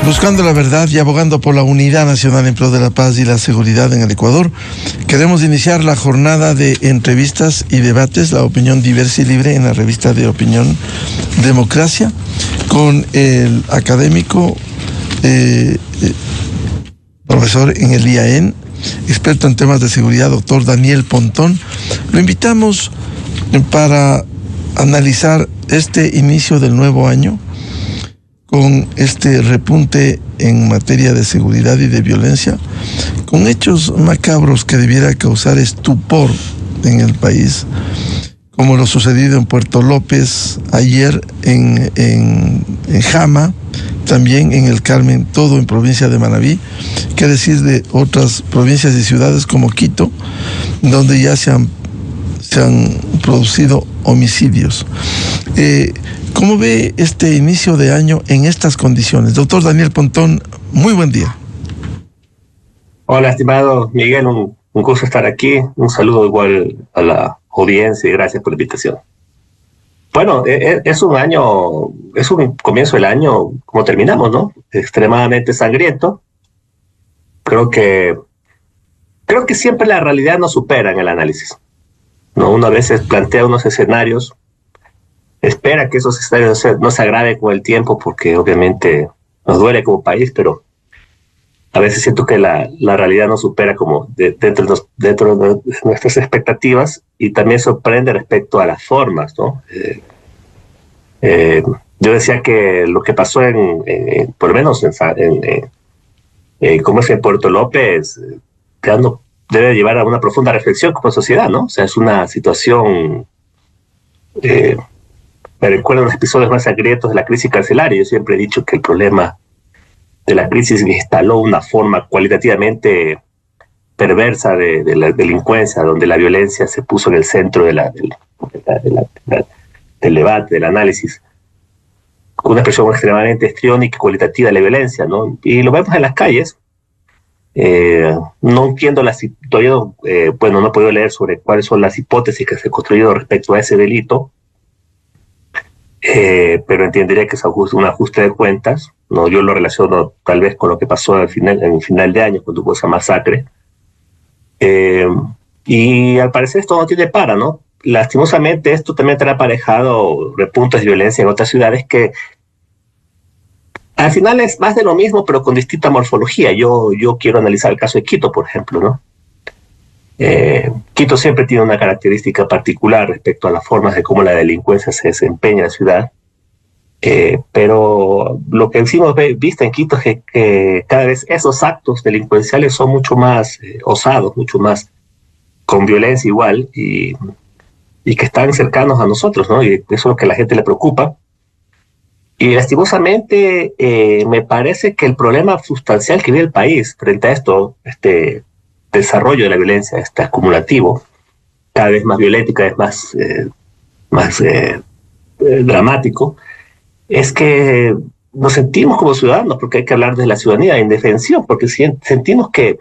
Buscando la verdad y abogando por la unidad nacional en pro de la paz y la seguridad en el Ecuador, queremos iniciar la jornada de entrevistas y debates, la opinión diversa y libre en la revista de opinión Democracia, con el académico, profesor en el IAEN, experto en temas de seguridad, doctor Daniel Pontón. Lo invitamos para analizar este inicio del nuevo año, con este repunte en materia de seguridad y de violencia, con hechos macabros que debiera causar estupor en el país, como lo sucedido en Puerto López, ayer en Jama, también en el Carmen, todo en provincia de Manabí, qué decir de otras provincias y ciudades como Quito, donde ya se han producido homicidios. ¿Cómo ve este inicio de año en estas condiciones? Doctor Daniel Pontón, muy buen día. Hola, estimado Miguel, un gusto estar aquí. Un saludo igual a la audiencia y gracias por la invitación. Bueno, es un comienzo del año, como terminamos, ¿no? Extremadamente sangriento. Creo que siempre la realidad nos supera en el análisis, ¿no? Uno a veces plantea unos escenarios, espera que esos escenarios no se agraven con el tiempo porque obviamente nos duele como país, pero a veces siento que la realidad nos supera como dentro de nuestras expectativas y también sorprende respecto a las formas, ¿no? Yo decía que lo que pasó por lo menos como es en Puerto López, debe llevar a una profunda reflexión como sociedad, ¿no? O sea, es una situación... me recuerdo los episodios más sangrientos de la crisis carcelaria. Yo siempre he dicho que el problema de la crisis instaló una forma cualitativamente perversa de la delincuencia, donde la violencia se puso en el centro del debate, del análisis, con una expresión extremadamente histriónica y cualitativa de la violencia, ¿no? Y lo vemos en las calles. No entiendo todavía, no he podido leer sobre cuáles son las hipótesis que se han construido respecto a ese delito, pero entendería que es un ajuste de cuentas, ¿no? Yo lo relaciono tal vez con lo que pasó en final de año cuando hubo esa masacre, y al parecer esto no tiene para, ¿no? Lastimosamente esto también trae aparejado repuntes de violencia en otras ciudades que al final es más de lo mismo, pero con distinta morfología. Yo quiero analizar el caso de Quito, por ejemplo, ¿no? Quito siempre tiene una característica particular respecto a las formas de cómo la delincuencia se desempeña en la ciudad, pero lo que hemos visto en Quito es que cada vez esos actos delincuenciales son mucho más osados, mucho más con violencia igual, y que están cercanos a nosotros, ¿no? Y eso es lo que a la gente le preocupa. Y lastimosamente me parece que el problema sustancial que vive el país frente a esto, este desarrollo de la violencia, este acumulativo, cada vez más violento y cada vez más dramático, es que nos sentimos como ciudadanos, porque hay que hablar de la ciudadanía de indefensión, porque sentimos que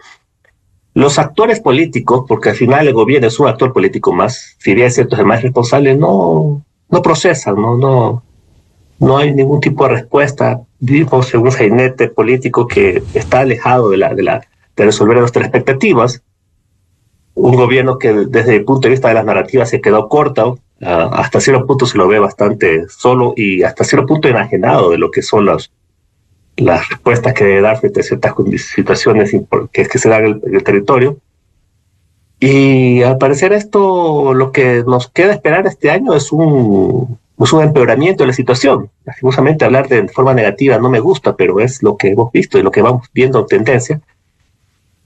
los actores políticos, porque al final el gobierno es un actor político más, si bien es cierto, es el más responsable, no procesan, no hay ningún tipo de respuesta. Vivimos en un sainete político que está alejado de resolver nuestras expectativas. Un gobierno que desde el punto de vista de las narrativas se quedó corto, hasta cierto punto se lo ve bastante solo y hasta cierto punto enajenado de lo que son las respuestas que debe dar frente a ciertas situaciones que se dan en el territorio. Y al parecer esto, lo que nos queda esperar este año es un empeoramiento de la situación. Lastimosamente hablar de forma negativa no me gusta, pero es lo que hemos visto y lo que vamos viendo en tendencia.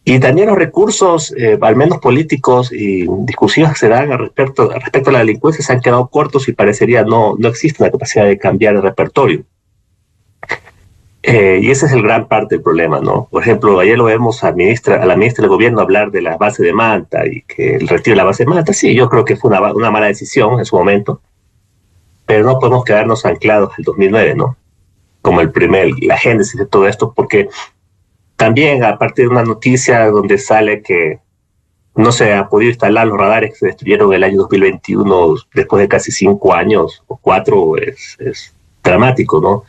Y también los recursos, al menos políticos y discursivos que se dan respecto a la delincuencia se han quedado cortos y parecería no existe la capacidad de cambiar el repertorio. Y ese es el gran parte del problema, ¿no? Por ejemplo, ayer lo vemos a la ministra del gobierno hablar de la base de Manta y que el retiro de la base de Manta. Sí, yo creo que fue una mala decisión en su momento, pero no podemos quedarnos anclados al 2009, ¿no? Como la génesis de todo esto, porque también a partir de una noticia donde sale que no se ha podido instalar los radares que se destruyeron en el año 2021 después de casi 5 años o 4, es dramático, ¿no?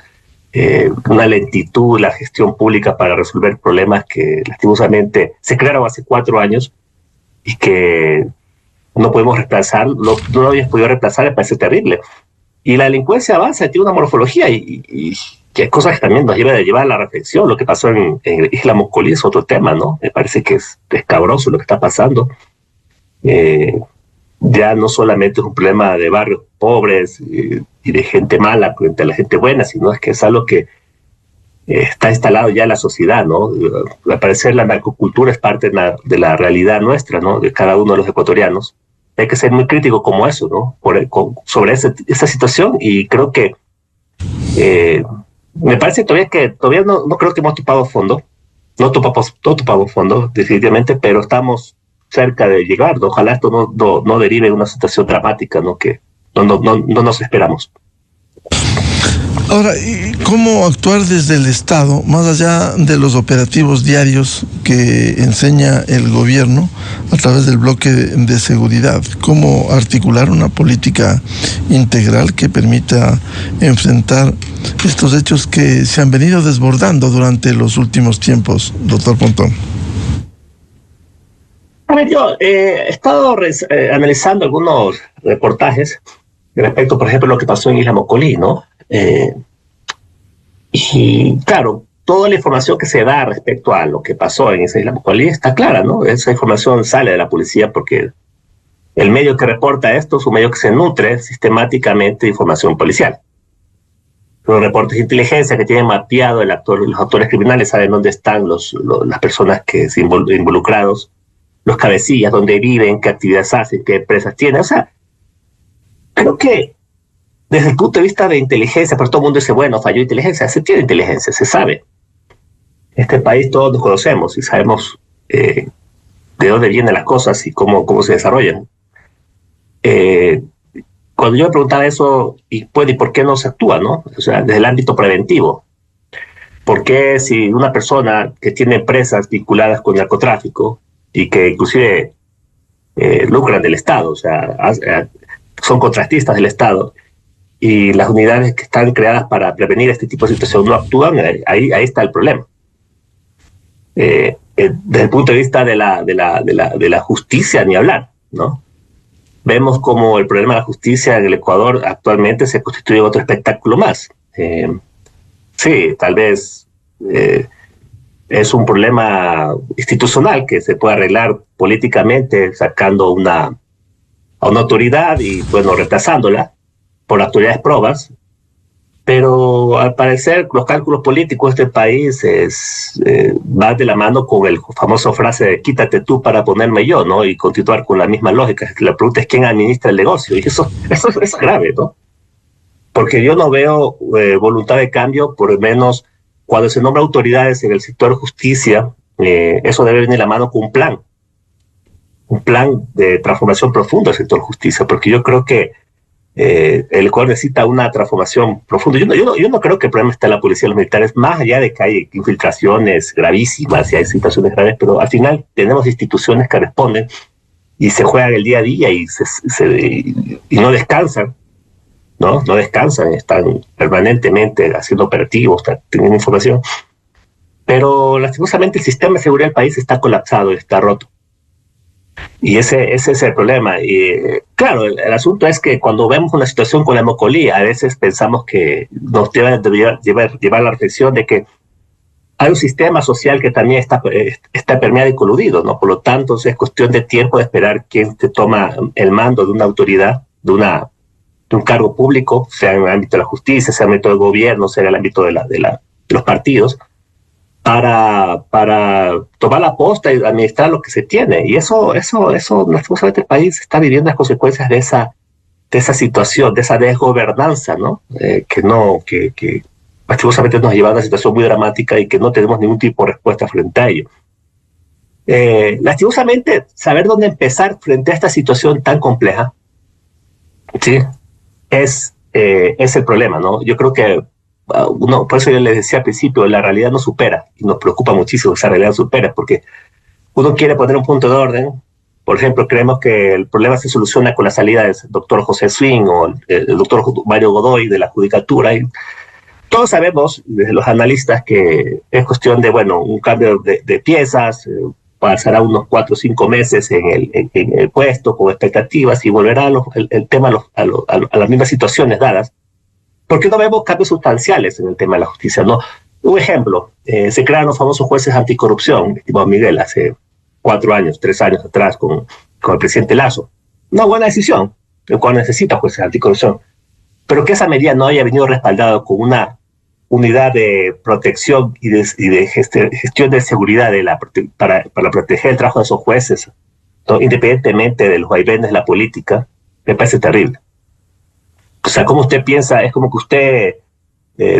una lentitud en la gestión pública para resolver problemas que lastimosamente se crearon hace 4 años y que no podemos reemplazar, no lo habíamos podido reemplazar, me parece terrible. Y la delincuencia avanza, tiene una morfología y que hay cosas que también nos llevar a la reflexión. Lo que pasó en Isla Moscolí es otro tema, ¿no? Me parece que es escabroso lo que está pasando. Ya no solamente es un problema de barrios pobres y de gente mala frente a la gente buena, sino es que es algo que está instalado ya en la sociedad, ¿no? Al parecer la narcocultura es parte de la realidad nuestra, ¿no? De cada uno de los ecuatorianos. Hay que ser muy crítico como eso, ¿no? Sobre esa situación, y creo que me parece todavía no creo que hemos topado fondo, no topamos fondo definitivamente, pero estamos cerca de llegar, ¿no? Ojalá esto no derive en una situación dramática, ¿no? Que no nos esperamos. Ahora, ¿y cómo actuar desde el Estado, más allá de los operativos diarios que enseña el gobierno a través del bloque de seguridad? ¿Cómo articular una política integral que permita enfrentar estos hechos que se han venido desbordando durante los últimos tiempos, doctor Pontón? A ver, yo he estado analizando algunos reportajes respecto, por ejemplo, a lo que pasó en Isla Mocolí, ¿no? Y claro, toda la información que se da respecto a lo que pasó en esa Isla Mocolí está clara, ¿no? Esa información sale de la policía porque el medio que reporta esto es un medio que se nutre sistemáticamente de información policial. Los reportes de inteligencia que tienen mapeado los actores criminales saben dónde están las personas que se involucrados, los cabecillas, dónde viven, qué actividades hacen, qué empresas tienen. O sea, creo que desde el punto de vista de inteligencia, pero todo el mundo dice, bueno, falló inteligencia. Se tiene inteligencia, se sabe. En este país todos nos conocemos y sabemos de dónde vienen las cosas y cómo se desarrollan. Cuando yo me preguntaba eso, ¿y por qué no se actúa, no? O sea, desde el ámbito preventivo. ¿Por qué si una persona que tiene empresas vinculadas con narcotráfico y que inclusive lucran del Estado, o sea, son contratistas del Estado, y las unidades que están creadas para prevenir este tipo de situación no actúan? Ahí está el problema. Desde el punto de vista de la justicia, ni hablar, ¿no? Vemos como el problema de la justicia en el Ecuador actualmente se constituye otro espectáculo más. Sí, tal vez es un problema institucional que se puede arreglar políticamente sacando a una autoridad y, bueno, reemplazándola por autoridades probas, pero al parecer los cálculos políticos de este país van de la mano con el famoso frase de quítate tú para ponerme yo, ¿no? Y continuar con la misma lógica. La pregunta es quién administra el negocio, y eso es grave, ¿no? Porque yo no veo voluntad de cambio, por lo menos cuando se nombra autoridades en el sector justicia, eso debe venir de la mano con un plan de transformación profunda del sector justicia, porque yo creo que el Ecuador necesita una transformación profunda. Yo no creo que el problema está en la policía y los militares, más allá de que hay infiltraciones gravísimas y hay situaciones graves, pero al final tenemos instituciones que responden y se juegan el día a día y no descansan, ¿no? No descansan, están permanentemente haciendo operativos, teniendo información. Pero lastimosamente el sistema de seguridad del país está colapsado, está roto. Y ese es el problema. Y claro, el asunto es que cuando vemos una situación con la Mocolí, a veces pensamos que nos debe llevar a la reflexión de que hay un sistema social que también está permeado y coludido, ¿no? Por lo tanto, es cuestión de tiempo de esperar quién te toma el mando de una autoridad, de un cargo público, sea en el ámbito de la justicia, sea en el ámbito del gobierno, sea en el ámbito de los partidos, para tomar la posta y administrar lo que se tiene. Y eso lastimosamente el país está viviendo las consecuencias de esa situación, de esa desgobernanza, ¿no? Que lastimosamente nos ha llevado a una situación muy dramática y que no tenemos ningún tipo de respuesta frente a ello. Lastimosamente, saber dónde empezar frente a esta situación tan compleja, ¿sí? Es el problema, ¿no? Yo creo que por eso yo les decía al principio, la realidad nos supera y nos preocupa muchísimo que esa realidad nos supera, porque uno quiere poner un punto de orden. Por ejemplo, creemos que el problema se soluciona con la salida del doctor José Swing o el doctor Mario Godoy de la judicatura, y Todos sabemos, desde los analistas, que es cuestión de, bueno, un cambio de piezas, pasará unos 4 o 5 meses en el puesto con expectativas y volverá el tema a las mismas situaciones dadas, porque no vemos cambios sustanciales en el tema de la justicia, ¿no? Un ejemplo, se crearon los famosos jueces anticorrupción, estimado Miguel, hace 4 años, 3 años atrás con el presidente Lasso. Una buena decisión, el cual necesita jueces anticorrupción, pero que esa medida no haya venido respaldado con una unidad de protección y de gestión de seguridad para proteger el trabajo de esos jueces, ¿no? Independientemente de los vaivenes de la política, me parece terrible. O sea, como usted piensa, es como que usted,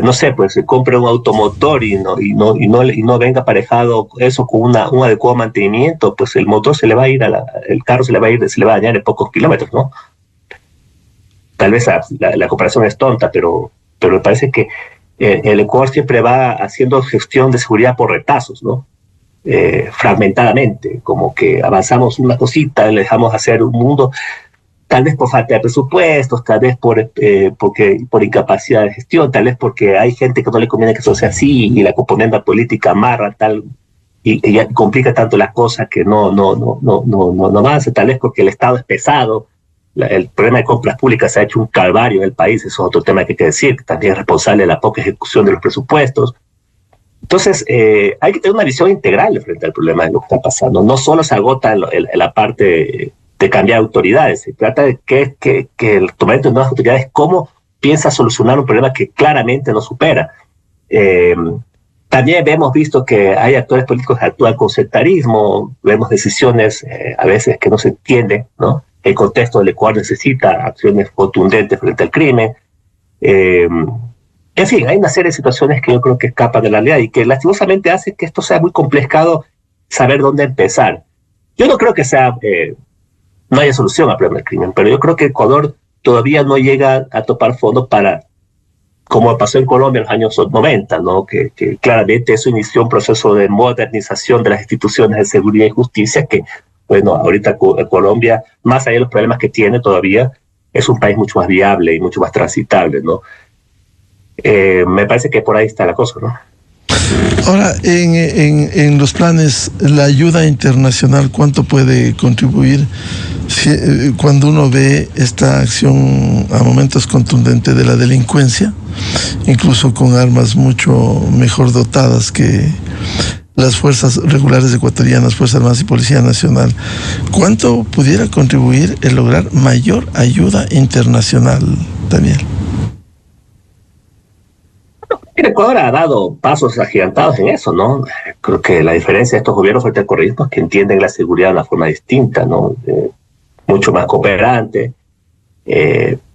no sé, pues se compre un automotor y no venga aparejado eso con un adecuado mantenimiento, pues el motor se le va a ir, el carro se le va a dañar en pocos kilómetros, ¿no? Tal vez la comparación es tonta, pero me parece que el Ecuador siempre va haciendo gestión de seguridad por retazos, ¿no? Fragmentadamente, como que avanzamos una cosita, le dejamos hacer un mundo, tal vez por falta de presupuestos, tal vez por incapacidad de gestión, tal vez porque hay gente que no le conviene que eso sea así y la componente política amarra tal y complica tanto las cosas que no avanza, tal vez porque el Estado es pesado. El problema de compras públicas se ha hecho un calvario en el país, eso es otro tema que hay que decir, que también es responsable de la poca ejecución de los presupuestos. Entonces, hay que tener una visión integral frente al problema de lo que está pasando. No solo se agota en la parte de cambiar autoridades, se trata de que el tomamiento de nuevas autoridades, cómo piensa solucionar un problema que claramente no supera. También hemos visto que hay actores políticos que actúan con sectarismo, vemos decisiones a veces que no se entienden, ¿no? El contexto del Ecuador necesita acciones contundentes frente al crimen. En fin, hay una serie de situaciones que yo creo que escapan de la realidad y que lastimosamente hace que esto sea muy complicado saber dónde empezar. Yo no creo que no haya solución al problema del crimen, pero yo creo que Ecuador todavía no llega a topar fondo para, como pasó en Colombia en los años 90, ¿no? Que claramente eso inició un proceso de modernización de las instituciones de seguridad y justicia que, bueno, ahorita Colombia, más allá de los problemas que tiene todavía, es un país mucho más viable y mucho más transitable, ¿no? Me parece que por ahí está la cosa, ¿no? Ahora, en los planes, la ayuda internacional, ¿cuánto puede contribuir cuando uno ve esta acción a momentos contundente de la delincuencia, incluso con armas mucho mejor dotadas que las fuerzas regulares ecuatorianas, Fuerzas Armadas y Policía Nacional? ¿Cuánto pudiera contribuir el lograr mayor ayuda internacional, Daniel? El Ecuador ha dado pasos agigantados en eso, ¿no? Creo que la diferencia de estos gobiernos frente al correísmo es que entienden la seguridad de una forma distinta, ¿no? Mucho más cooperante.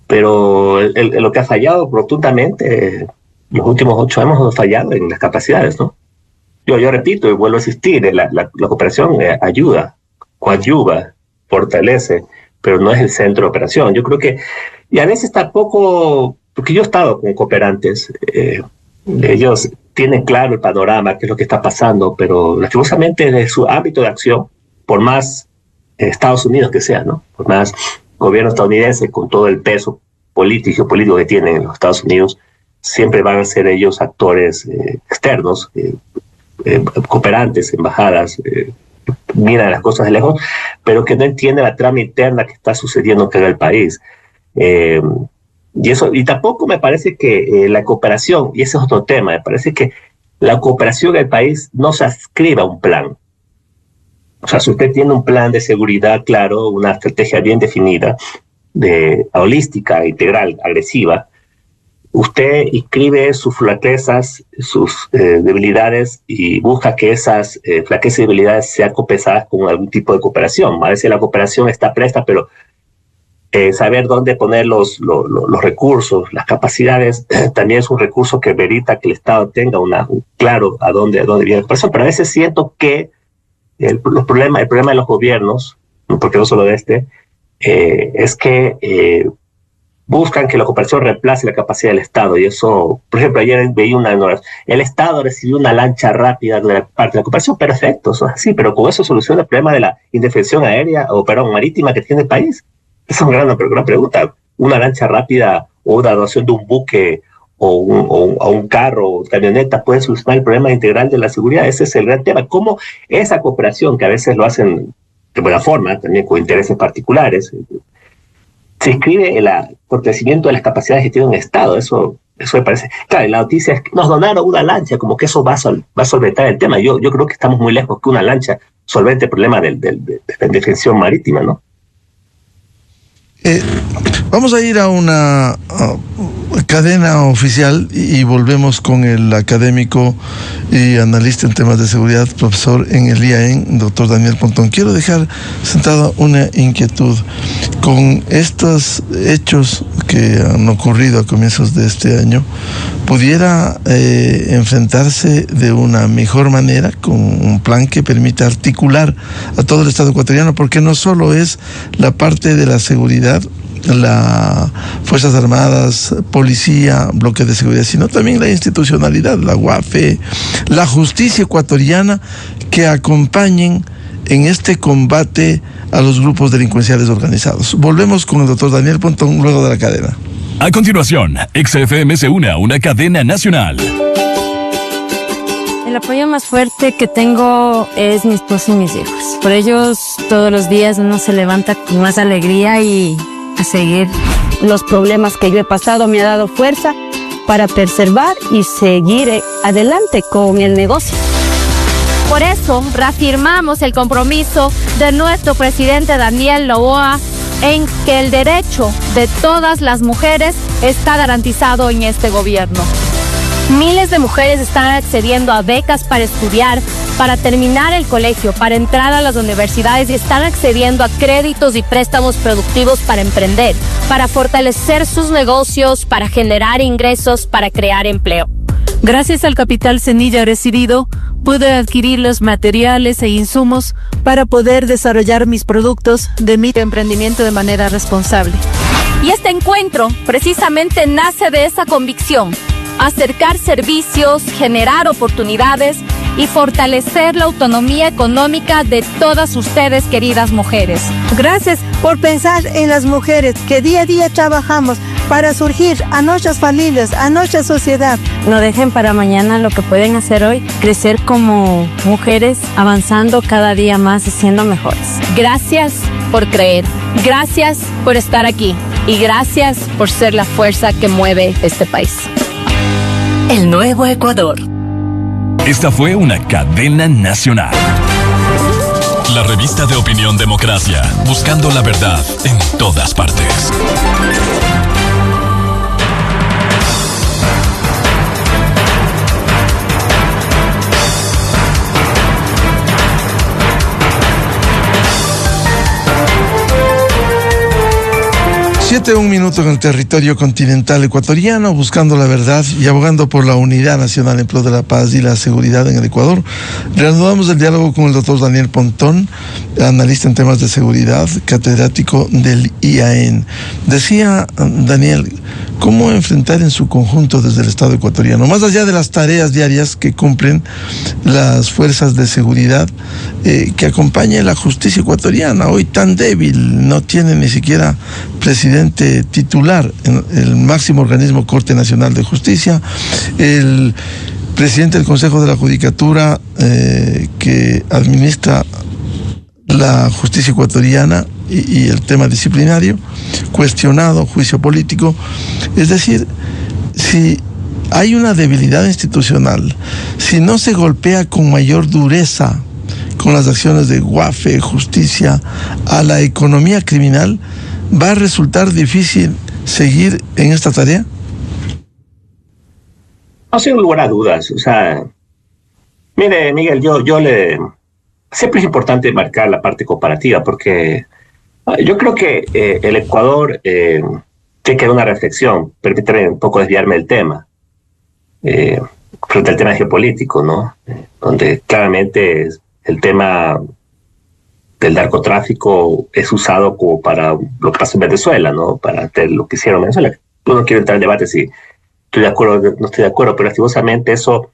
Pero lo que ha fallado rotundamente, los últimos 8 años hemos fallado en las capacidades, ¿no? Yo repito y vuelvo a insistir, la cooperación ayuda, coadyuva, fortalece, pero no es el centro de operación. Yo creo que, y a veces tampoco, porque yo he estado con cooperantes, ellos tienen claro el panorama, qué es lo que está pasando, pero lastimosamente de su ámbito de acción, por más Estados Unidos que sea, ¿no? Por más gobierno estadounidense con todo el peso político que tienen en los Estados Unidos, siempre van a ser ellos actores externos, cooperantes, embajadas, miran las cosas de lejos, pero que no entienden la trama interna que está sucediendo en el país. Y tampoco me parece que la cooperación, y ese es otro tema, me parece que la cooperación del país no se adscriba a un plan. O sea, si usted tiene un plan de seguridad claro, una estrategia bien definida, holística, integral, agresiva, usted inscribe sus flaquezas, sus debilidades y busca que esas flaquezas y debilidades sean compensadas con algún tipo de cooperación. A veces la cooperación está presta, pero saber dónde poner los recursos, las capacidades, también es un recurso que merita que el Estado tenga un claro a dónde viene la cooperación. Pero a veces siento que el problema de los gobiernos, porque no solo de es que buscan que la cooperación reemplace la capacidad del Estado. Y eso, por ejemplo, ayer veía el Estado recibió una lancha rápida de la parte de la cooperación, perfecto, eso es así, pero con eso soluciona el problema de la indefensión aérea o marítima que tiene el país. Esa es una gran pregunta. Una lancha rápida o una donación de un buque o un carro o camioneta puede solucionar el problema integral de la seguridad. Ese es el gran tema. Cómo esa cooperación, que a veces lo hacen de buena forma, también con intereses particulares, se inscribe en el fortalecimiento de las capacidades que tiene un Estado. Eso me parece. Claro, la noticia es que nos donaron una lancha, como que eso va a solventar el tema. Yo creo que estamos muy lejos que una lancha solvente el problema de la defensión marítima, ¿no? Vamos a ir a una cadena oficial y volvemos con el académico y analista en temas de seguridad, profesor en el IAEN, doctor Daniel Pontón. Quiero dejar sentada una inquietud. Con estos hechos que han ocurrido a comienzos de este año, ¿pudiera enfrentarse de una mejor manera con un plan que permita articular a todo el Estado ecuatoriano? Porque no solo es la parte de la seguridad, las Fuerzas Armadas, policía, bloque de seguridad, sino también la institucionalidad, la UAFE, la justicia ecuatoriana, que acompañen en este combate a los grupos delincuenciales organizados. Volvemos con el doctor Daniel Pontón luego de la cadena. A continuación, XFM se une a una cadena nacional. El apoyo más fuerte que tengo es mi esposo y mis hijos. Por ellos todos los días uno se levanta con más alegría y a seguir. Los problemas que yo he pasado me ha dado fuerza para perseverar y seguir adelante con el negocio. Por eso reafirmamos el compromiso de nuestro presidente Daniel Noboa en que el derecho de todas las mujeres está garantizado en este gobierno. Miles de mujeres están accediendo a becas para estudiar, para terminar el colegio, para entrar a las universidades y están accediendo a créditos y préstamos productivos para emprender, para fortalecer sus negocios, para generar ingresos, para crear empleo. Gracias al capital semilla recibido, pude adquirir los materiales e insumos para poder desarrollar mis productos de mi emprendimiento de manera responsable. Y este encuentro precisamente nace de esa convicción: acercar servicios, generar oportunidades y fortalecer la autonomía económica de todas ustedes, queridas mujeres. Gracias por pensar en las mujeres que día a día trabajamos para surgir a nuestras familias, a nuestra sociedad. No dejen para mañana lo que pueden hacer hoy, crecer como mujeres, avanzando cada día más y siendo mejores. Gracias por creer, gracias por estar aquí y gracias por ser la fuerza que mueve este país. El nuevo Ecuador. Esta fue una cadena nacional. La revista de opinión Democracia, buscando la verdad en todas partes. Un minuto en el territorio continental ecuatoriano, buscando la verdad y abogando por la unidad nacional en pro de la paz y la seguridad en el Ecuador. Reanudamos el diálogo con el doctor Daniel Pontón, analista en temas de seguridad, catedrático del IAEN. Decía Daniel, ¿cómo enfrentar en su conjunto desde el Estado ecuatoriano, más allá de las tareas diarias que cumplen las fuerzas de seguridad, que acompañe la justicia ecuatoriana, hoy tan débil, no tiene ni siquiera presidente titular en el máximo organismo Corte Nacional de Justicia, el presidente del Consejo de la Judicatura que administra la justicia ecuatoriana y el tema disciplinario, cuestionado, juicio político? Es decir, si hay una debilidad institucional, si no se golpea con mayor dureza con las acciones de UAFE, justicia, a la economía criminal, ¿va a resultar difícil seguir en esta tarea? No, sin lugar a dudas. O sea, mire, Miguel, siempre es importante marcar la parte comparativa, porque yo creo que el Ecuador tiene que dar una reflexión. Permítame un poco desviarme del tema, frente al tema geopolítico, ¿no? Donde claramente el tema del narcotráfico es usado como para lo que pasa en Venezuela, ¿no? Para hacer lo que hicieron en Venezuela. Yo no quiero entrar en debate si estoy de acuerdo o no estoy de acuerdo, pero lastimosamente eso,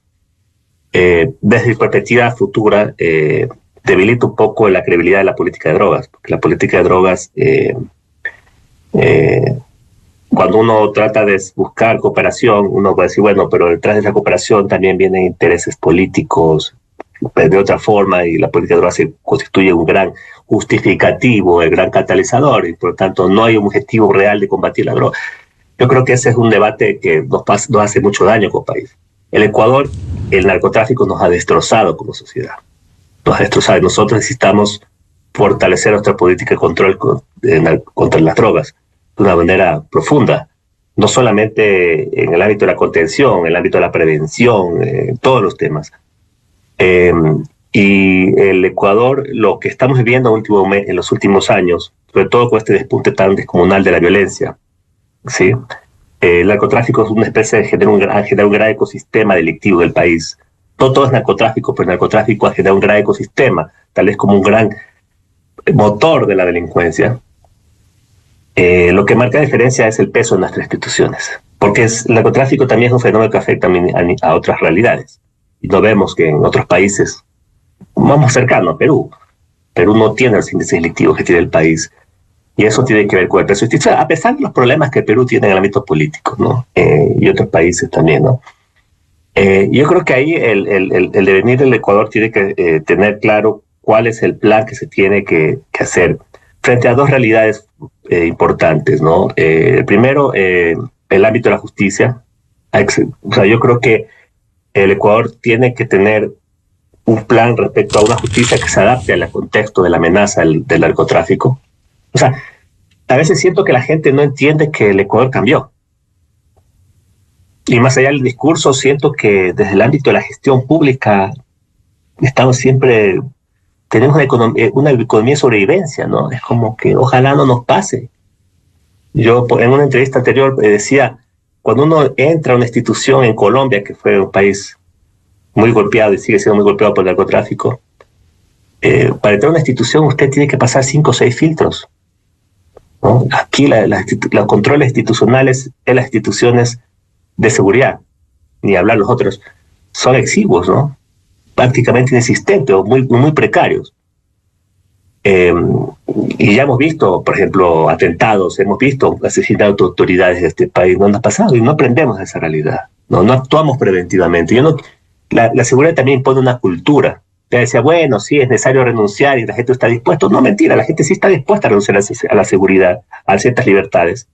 desde mi perspectiva futura, debilita un poco la credibilidad de la política de drogas, porque la política de drogas cuando uno trata de buscar cooperación, uno puede decir, bueno, pero detrás de esa cooperación también vienen intereses políticos de otra forma, y la política de drogas se constituye un gran justificativo, el gran catalizador, y por lo tanto no hay un objetivo real de combatir la droga. Yo creo que ese es un debate que nos hace mucho daño como país. El Ecuador, el narcotráfico nos ha destrozado como sociedad. Nos ha destrozado. Nosotros necesitamos fortalecer nuestra política de control contra las drogas de una manera profunda. No solamente en el ámbito de la contención, en el ámbito de la prevención, todos los temas. Y el Ecuador, lo que estamos viviendo en los últimos años, sobre todo con este despunte tan descomunal de la violencia, ¿sí? El narcotráfico es una especie de genera un gran ecosistema delictivo del país. No todo es narcotráfico, pero el narcotráfico ha generado un gran ecosistema, tal vez como un gran motor de la delincuencia. Lo que marca la diferencia es el peso de nuestras instituciones, porque el narcotráfico también es un fenómeno que afecta a otras realidades. Y no vemos que en otros países, vamos cercanos a Perú no tiene los índices delictivos que tiene el país. Y eso tiene que ver con el peso institucional, a pesar de los problemas que Perú tiene en el ámbito político, ¿no? Y otros países también, ¿no? Yo creo que ahí el devenir del Ecuador tiene que tener claro cuál es el plan que se tiene que hacer frente a dos realidades importantes, ¿no? Primero, el ámbito de la justicia. O sea, yo creo que el Ecuador tiene que tener un plan respecto a una justicia que se adapte al contexto de la amenaza del narcotráfico. O sea, a veces siento que la gente no entiende que el Ecuador cambió. Y más allá del discurso, siento que desde el ámbito de la gestión pública estamos siempre, tenemos una economía de sobrevivencia, ¿no? Es como que ojalá no nos pase. Yo en una entrevista anterior decía, cuando uno entra a una institución en Colombia, que fue un país muy golpeado y sigue siendo muy golpeado por el narcotráfico, para entrar a una institución usted tiene que pasar 5 o 6 filtros, ¿no? Aquí los controles institucionales en las instituciones de seguridad, ni hablar los otros, son exiguos, ¿no? Prácticamente inexistentes o muy precarios. Y ya hemos visto, por ejemplo, atentados, hemos visto asesinatos de autoridades de este país, no nos ha pasado y no aprendemos de esa realidad, no actuamos preventivamente. La seguridad también impone una cultura. Ya decía, bueno, sí, es necesario renunciar y la gente está dispuesta. No, mentira, la gente sí está dispuesta a renunciar a la seguridad, a ciertas libertades.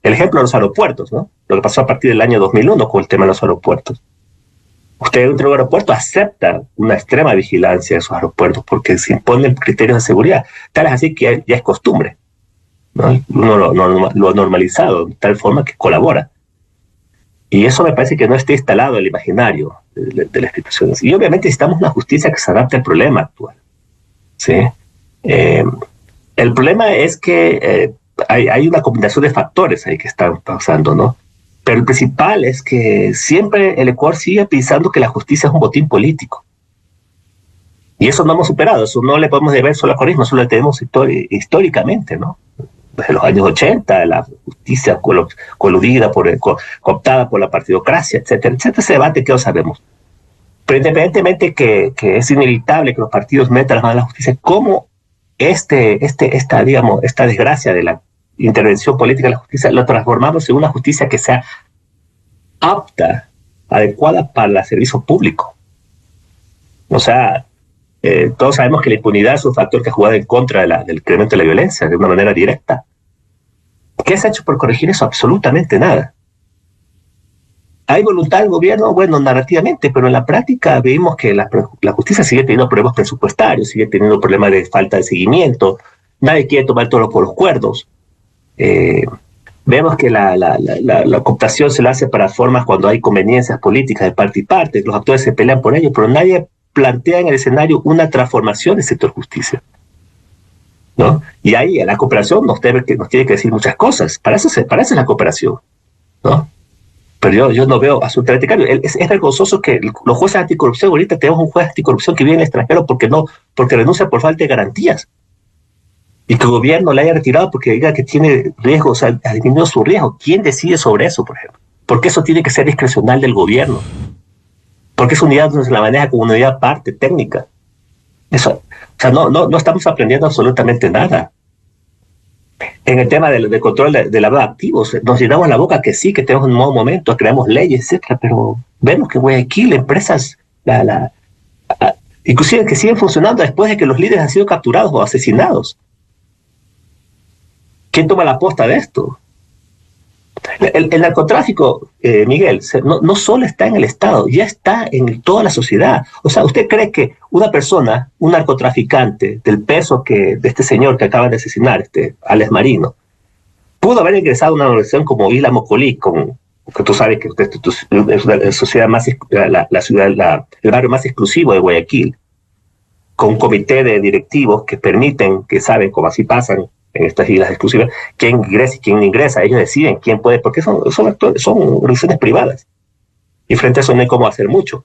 El ejemplo de los aeropuertos, ¿no? Lo que pasó a partir del año 2001 con el tema de los aeropuertos. Usted entra a un aeropuerto, acepta una extrema vigilancia de esos aeropuertos porque se imponen criterios de seguridad. Tal es así que ya es costumbre, ¿no? Uno lo ha normalizado de tal forma que colabora. Y eso me parece que no está instalado en el imaginario de las instituciones. Y obviamente necesitamos una justicia que se adapte al problema actual, ¿sí? El problema es que hay una combinación de factores ahí que están pasando, ¿no? Pero el principal es que siempre el Ecuador sigue pensando que la justicia es un botín político. Y eso no hemos superado, eso no le podemos deber solo al correísmo, eso lo tenemos históricamente, ¿no? Desde los años 80, la justicia coludida, cooptada por la partidocracia, etcétera, etcétera, ese debate que no sabemos. Pero independientemente que es inevitable que los partidos metan las manos en la justicia, ¿cómo esta desgracia de la intervención política de la justicia lo transformamos en una justicia que sea apta, adecuada para el servicio público? O sea, todos sabemos que la impunidad es un factor que ha jugado en contra del incremento de la violencia de una manera directa. ¿Qué se ha hecho por corregir eso? Absolutamente nada. ¿Hay voluntad del gobierno? Bueno, narrativamente, pero en la práctica vemos que la justicia sigue teniendo problemas presupuestarios, sigue teniendo problemas de falta de seguimiento, nadie quiere tomar todo por los cuerdos. Vemos que la cooptación se la hace para formas cuando hay conveniencias políticas de parte y parte, los actores se pelean por ello, pero nadie plantea en el escenario una transformación del sector justicia, ¿no? Y ahí la cooperación nos tiene que decir muchas cosas, para eso es la cooperación, ¿no? Pero yo no veo absolutamente cambio. Es vergonzoso que los jueces anticorrupción, ahorita tenemos un juez anticorrupción que vive en el extranjero porque renuncia por falta de garantías. Y que el gobierno le haya retirado porque diga que tiene riesgo, o sea, ha disminuido su riesgo. ¿Quién decide sobre eso, por ejemplo? Porque eso tiene que ser discrecional del gobierno. Porque esa unidad no se la maneja como una unidad aparte, técnica. Eso, o sea, no estamos aprendiendo absolutamente nada. En el tema del control de lavado de activos, nos llenamos la boca que sí, que tenemos un nuevo momento, creamos leyes, etcétera, pero vemos que Guayaquil, empresas, inclusive que siguen funcionando después de que los líderes han sido capturados o asesinados. ¿Quién toma la posta de esto? El narcotráfico, Miguel, no solo está en el Estado, ya está en toda la sociedad. O sea, ¿usted cree que una persona, un narcotraficante del peso de este señor que acaban de asesinar, Alex Marino, pudo haber ingresado a una organización como Isla Mocolí, que tú sabes que es la sociedad más, el barrio más exclusivo de Guayaquil, con un comité de directivos que permiten, que saben cómo así pasan en estas islas exclusivas, quién ingresa y quién no ingresa, ellos deciden quién puede, porque son organizaciones privadas, y frente a eso no hay cómo hacer mucho.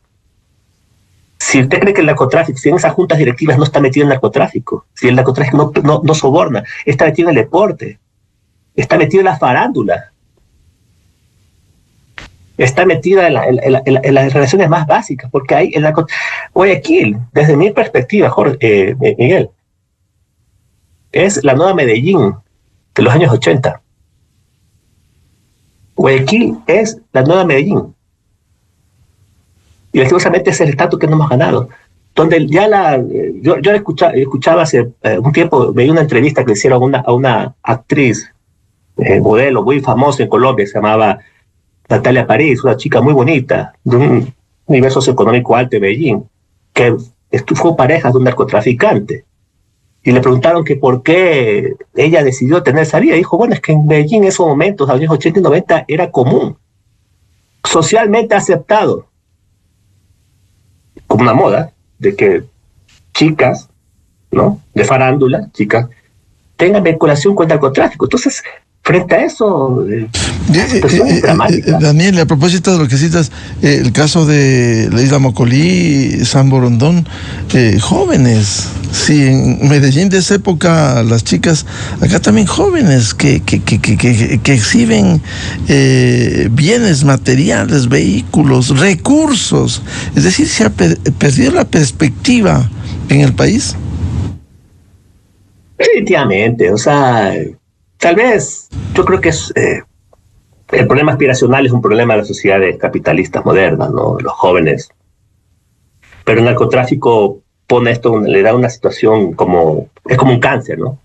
Si usted cree que el narcotráfico, si en esas juntas directivas no está metido el narcotráfico, si el narcotráfico no soborna, está metido en el deporte, está metido en la farándula, está metida en las relaciones más básicas, porque hay Guayaquil, desde mi perspectiva, Miguel, es la nueva Medellín de los años 80. Guayaquil es la nueva Medellín. Y lastimosamente es el estatus que no hemos ganado. Donde ya yo escuchaba hace un tiempo, veía una entrevista que le hicieron a una actriz, modelo muy famosa en Colombia, se llamaba Natalia París, una chica muy bonita, de un nivel socioeconómico alto de Medellín, que fue pareja de un narcotraficante. Y le preguntaron que por qué ella decidió tener esa vida. Y dijo, bueno, es que en Medellín en esos momentos, a los años 80 y 90, era común, socialmente aceptado, como una moda, de que chicas, ¿no?, de farándula, chicas, tengan vinculación con el narcotráfico. Entonces, frente a eso, Daniel, a propósito de lo que citas, el caso de la Isla Mocolí, San Borondón, jóvenes, sí, en Medellín de esa época, las chicas, acá también jóvenes, que exhiben bienes materiales, vehículos, recursos, es decir, se ha perdido la perspectiva en el país. Definitivamente, o sea, tal vez, yo creo que el problema aspiracional es un problema de las sociedades capitalistas modernas, ¿no? Los jóvenes. Pero el narcotráfico pone esto, le da una situación es como un cáncer, ¿no?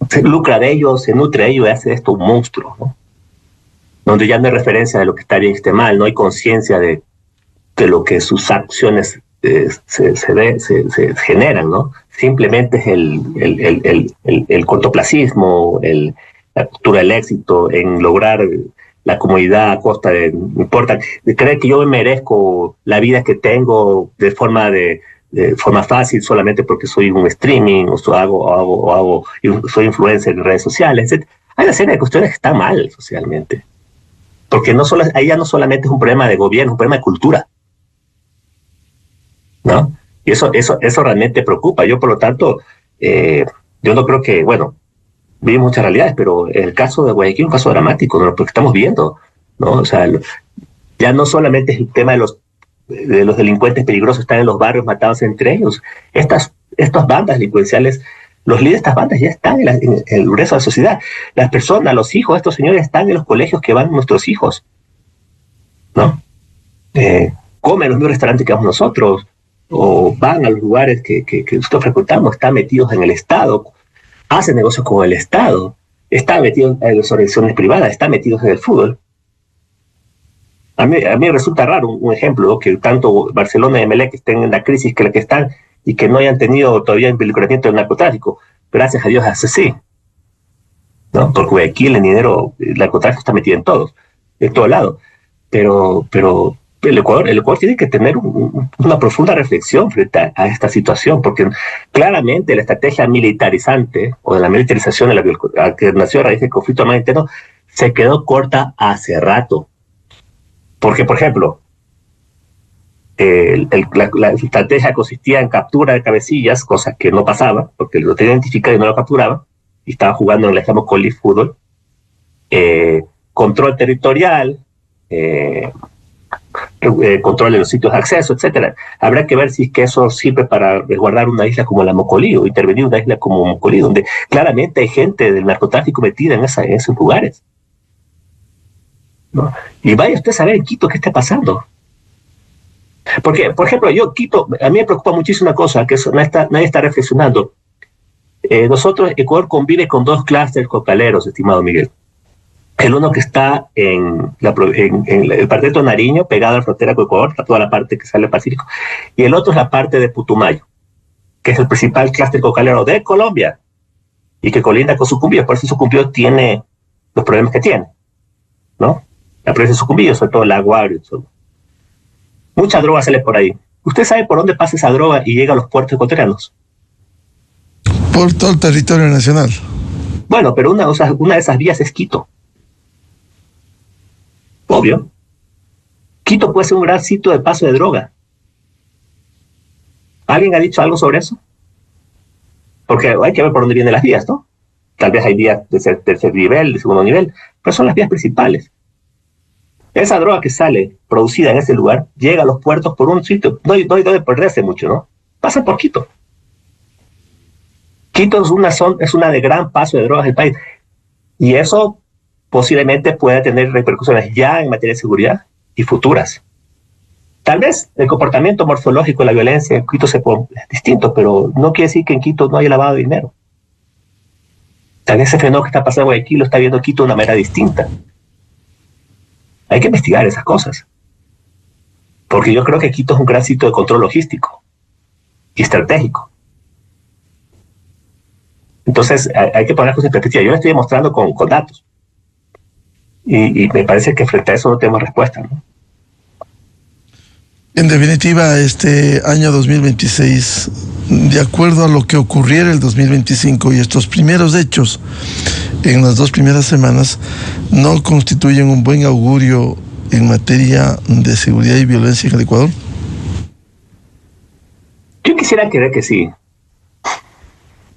Se lucra de ello, se nutre de ello y hace esto un monstruo, ¿no? Donde ya no hay referencia de lo que está bien y esté mal, no hay conciencia de lo que sus acciones se generan, ¿no? Simplemente es el cortoplacismo, la cultura del éxito, en lograr la comodidad a costa de, no importa, de creer que yo me merezco la vida que tengo de forma fácil solamente porque soy un streaming o soy influencer en redes sociales, etc. Hay una serie de cuestiones que están mal socialmente, porque ahí ya no solamente es un problema de gobierno, es un problema de cultura, ¿no? Y eso realmente preocupa. Yo, por lo tanto, yo no creo que, bueno, vi muchas realidades, pero el caso de Guayaquil es un caso dramático, ¿no? Porque estamos viendo, ¿no? O sea, ya no solamente es el tema de los delincuentes peligrosos están en los barrios matados entre ellos. Estas bandas delincuenciales, los líderes de estas bandas ya están en el resto de la sociedad. Las personas, los hijos de estos señores están en los colegios que van nuestros hijos, ¿no? Comen en los mismos restaurantes que vamos nosotros, o van a los lugares que nosotros frecuentamos, están metidos en el Estado, hacen negocios con el Estado, están metidos en las organizaciones privadas, están metidos en el fútbol. A mí me resulta raro un ejemplo, ¿no?, que tanto Barcelona y Emelec estén en la crisis que están y que no hayan tenido todavía involucramiento del narcotráfico. Gracias a Dios es así, ¿no? Porque aquí el narcotráfico está metido en todo lado. Pero el Ecuador tiene que tener una profunda reflexión frente a esta situación, porque claramente la estrategia militarizante o de la militarización de la que nació a raíz del conflicto armado interno se quedó corta hace rato. Porque, por ejemplo, la estrategia consistía en captura de cabecillas, cosa que no pasaba, porque lo tenía identificado y no lo capturaba, y estaba jugando en el Isla Mocolí fútbol, control territorial, control de los sitios de acceso, etcétera. Habrá que ver si es que eso sirve para resguardar una isla como la Mocolí o intervenir una isla como Mocolí, donde claramente hay gente del narcotráfico metida en esos lugares, ¿no? Y vaya usted a saber en Quito qué está pasando. Porque, por ejemplo, Quito, a mí me preocupa muchísimo una cosa, que nadie está reflexionando. Nosotros, Ecuador convive con 2 clústeres cocaleros, estimado Miguel. El uno que está en el departamento de Nariño, pegado a la frontera con Ecuador, toda la parte que sale al Pacífico, y el otro es la parte de Putumayo, que es el principal clúster cocalero de Colombia, y que colinda con Sucumbíos. Por eso Sucumbíos tiene los problemas que tiene, ¿no? La provincia de Sucumbíos, sobre todo el Aguario. Mucha droga sale por ahí. ¿Usted sabe por dónde pasa esa droga y llega a los puertos ecuatorianos? Por todo el territorio nacional. Bueno, pero una de esas vías es Quito. Obvio. Quito puede ser un gran sitio de paso de droga. ¿Alguien ha dicho algo sobre eso? Porque hay que ver por dónde vienen las vías, ¿no? Tal vez hay vías de tercer nivel, de segundo nivel, pero son las vías principales. Esa droga que sale producida en ese lugar llega a los puertos por un sitio. No hay donde perderse mucho, ¿no? Pasa por Quito. Quito es una de gran paso de drogas del país. Y eso posiblemente pueda tener repercusiones ya en materia de seguridad y futuras. Tal vez el comportamiento morfológico de la violencia en Quito es distinto, pero no quiere decir que en Quito no haya lavado de dinero. Tal vez ese fenómeno que está pasando en Guayaquil lo está viendo Quito de una manera distinta. Hay que investigar esas cosas. Porque yo creo que Quito es un gran sitio de control logístico y estratégico. Entonces, hay que poner cosas en perspectiva. Yo le estoy demostrando con datos. Y me parece que frente a eso no tenemos respuesta, ¿no? En definitiva, este año 2026, de acuerdo a lo que ocurriera el 2025 y estos primeros hechos en las 2 primeras semanas, no constituyen un buen augurio en materia de seguridad y violencia en el Ecuador. Yo quisiera creer que sí.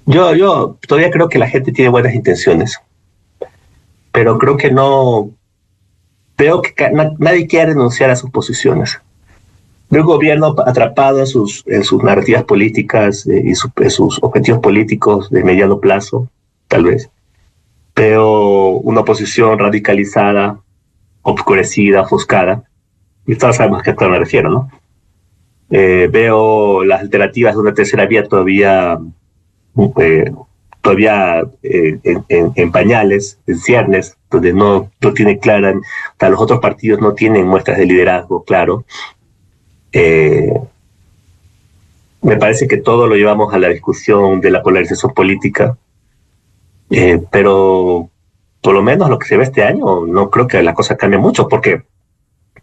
Yo todavía creo que la gente tiene buenas intenciones, pero creo que no. Veo que nadie quiere renunciar a sus posiciones. Veo un gobierno atrapado en sus narrativas políticas y sus objetivos políticos de mediano plazo, tal vez. Veo una oposición radicalizada, obscurecida, ofuscada, y todos sabemos a qué me refiero, ¿no? Veo las alternativas de una tercera vía todavía en pañales, en ciernes, donde no tiene clara, o sea, los otros partidos no tienen muestras de liderazgo claro. Me parece que todo lo llevamos a la discusión de la polarización política, pero por lo menos lo que se ve este año no creo que la cosa cambie mucho, porque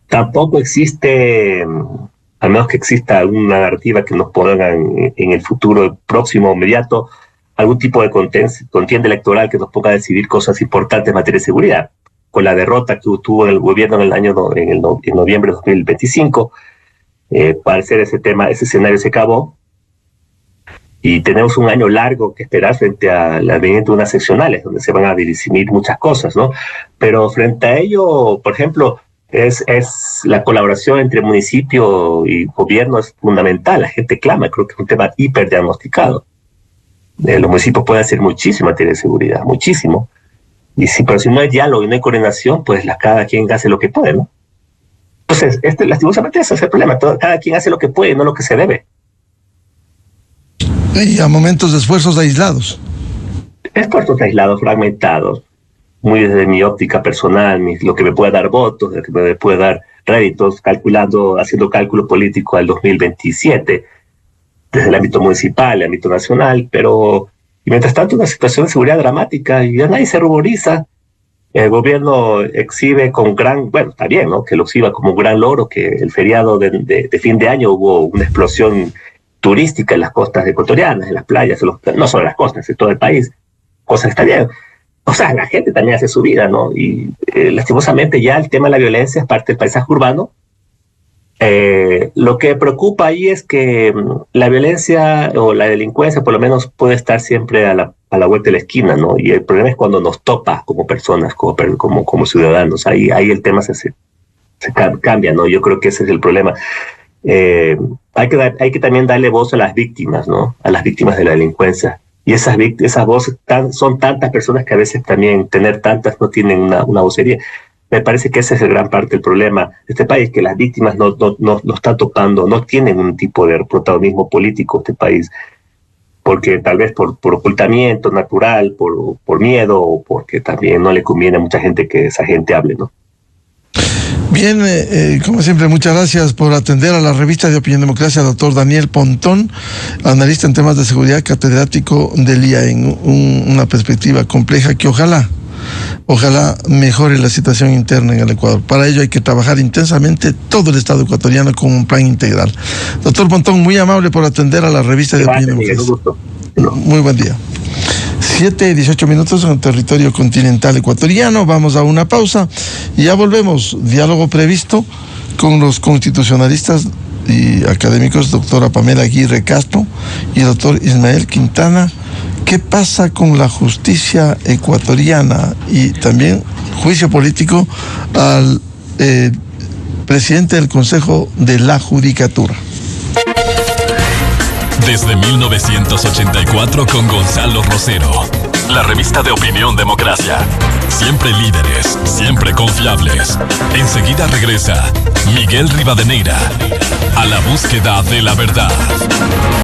tampoco existe, al menos que exista alguna narrativa que nos ponga en el futuro próximo, inmediato, algún tipo de contienda electoral que nos ponga a decidir cosas importantes en materia de seguridad. Con la derrota que tuvo el gobierno en noviembre de 2025, parecer ese escenario se acabó, y tenemos un año largo que esperar frente a la venida de unas seccionales, donde se van a dirimir muchas cosas, ¿no? Pero frente a ello, por ejemplo, es la colaboración entre municipio y gobierno es fundamental. La gente clama, creo que es un tema hiperdiagnosticado. Los municipios pueden hacer muchísimo en materia de seguridad, muchísimo. Pero si no hay diálogo y no hay coordinación, pues cada quien hace lo que puede, ¿no? Entonces, lastimosamente ese es el problema. Cada quien hace lo que puede, no lo que se debe. Y a momentos de esfuerzos aislados. Esfuerzos aislados, fragmentados, muy desde mi óptica personal, lo que me puede dar votos, lo que me puede dar réditos, haciendo cálculo político al 2027, desde el ámbito municipal, el ámbito nacional, pero y mientras tanto una situación de seguridad dramática y ya nadie se ruboriza. El gobierno exhibe está bien, ¿no? Que lo exhiba como un gran logro, que el feriado de fin de año hubo una explosión turística en las costas ecuatorianas, en las playas, no solo en las costas, en todo el país, cosa que está bien. O sea, la gente también hace su vida, ¿no? Y lastimosamente ya el tema de la violencia es parte del paisaje urbano. Lo que preocupa ahí es que la violencia o la delincuencia por lo menos puede estar siempre a la vuelta de la esquina, ¿no? Y el problema es cuando nos topa como personas, como ciudadanos. Ahí el tema se cambia, ¿no? Yo creo que ese es el problema. Hay que también darle voz a las víctimas, ¿no? A las víctimas de la delincuencia. Y esas voces son tantas personas que a veces también tener tantas no tienen una vocería. Me parece que ese es el gran parte del problema de este país, que las víctimas no están tocando, no tienen un tipo de protagonismo político este país, porque tal vez por ocultamiento natural, por miedo, o porque también no le conviene a mucha gente que esa gente hable, ¿no? Bien, como siempre, muchas gracias por atender a la revista de Opinión Democracia, doctor Daniel Pontón, analista en temas de seguridad, catedrático del IAEN, una perspectiva compleja que ojalá mejore la situación interna en el Ecuador. Para ello hay que trabajar intensamente todo el Estado ecuatoriano con un plan integral. Doctor Pontón, muy amable por atender a la revista de Opinión Democracia. Muy buen día. 7:18 en el territorio continental ecuatoriano. Vamos a una pausa y ya volvemos. Diálogo previsto con los constitucionalistas y académicos, doctora Pamela Aguirre Castro y doctor Ismael Quintana. ¿Qué pasa con la justicia ecuatoriana? Y también juicio político al presidente del Consejo de la Judicatura. Desde 1984 con Gonzalo Rosero. La revista de Opinión Democracia. Siempre líderes, siempre confiables. Enseguida regresa Miguel Rivadeneira a la búsqueda de la verdad.